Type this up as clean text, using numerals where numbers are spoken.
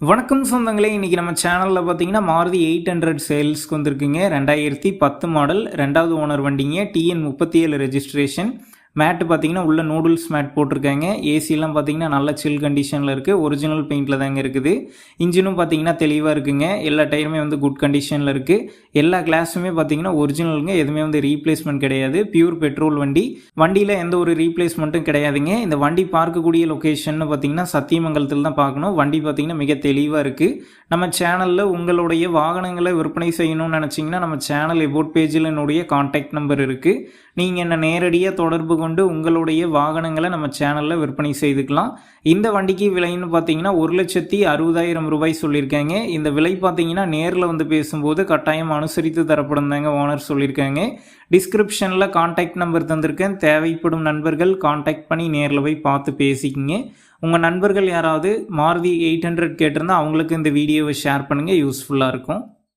வணக்கம் சொந்தங்களே, இன்றைக்கி நம்ம சேனலில் பார்த்தீங்கன்னா மாருதி 800 சேல்ஸ்க்கு வந்திருக்குங்க. 2010 மாடல், 2வது ஓனர் வண்டிங்க. TN 37 registration. மேட்டு பார்த்தீங்கன்னா உள்ள நூடுல்ஸ் மேட் போட்டிருக்காங்க. ஏசிலாம் பார்த்தீங்கன்னா நல்ல சில் கண்டிஷனில் இருக்குது. ஒரிஜினல் பெயிண்டில் தாங்க இருக்குது. இன்ஜினும் பார்த்தீங்கன்னா தெளிவாக இருக்குங்க. எல்லா டயருமே வந்து குட் கண்டிஷனில் இருக்குது. எல்லா கிளாஸுமே பார்த்தீங்கன்னா ஒரிஜினலுங்க. எதுவுமே வந்து ரீப்ளேஸ்மெண்ட் கிடையாது. பியூர் பெட்ரோல் வண்டி. வண்டியில் எந்த ஒரு ரீப்ளேஸ்மெண்ட்டும் கிடையாதுங்க. இந்த வண்டி பார்க்கக்கூடிய லொக்கேஷன் பார்த்தீங்கன்னா சத்தியமங்கலத்தில் தான் பார்க்கணும். வண்டி பார்த்தீங்கன்னா மிக தெளிவாக இருக்குது. நம்ம சேனலில் உங்களுடைய வாகனங்களை விற்பனை செய்யணும்னு நினச்சிங்கன்னா நம்ம சேனல் எபோட் பேஜில் என்னுடைய கான்டாக்ட் நம்பர் இருக்குது. நீங்கள் என்ன நேரடியாக தொடர்பு கொண்டு உங்களுடைய வாகனங்களை நம்ம சேனலில் விற்பனை செய்துக்கலாம். இந்த வண்டிக்கு விலைன்னு பார்த்தீங்கன்னா 1,60,000 ரூபாய் சொல்லியிருக்காங்க. இந்த விலை பார்த்தீங்கன்னா நேரில் வந்து பேசும்போது கட்டாயம் அனுசரித்து தரப்படும் தாங்க ஓனர் சொல்லியிருக்காங்க. டிஸ்கிரிப்ஷனில் கான்டாக்ட் நம்பர் தந்திருக்கேன். தேவைப்படும் நண்பர்கள் கான்டாக்ட் பண்ணி நேரில் போய் பார்த்து பேசிக்கிங்க. உங்கள் நண்பர்கள் யாராவது மாருதி 800 கேட்டிருந்தால் அவங்களுக்கு இந்த வீடியோவை ஷேர் பண்ணுங்கள். யூஸ்ஃபுல்லாக இருக்கும்.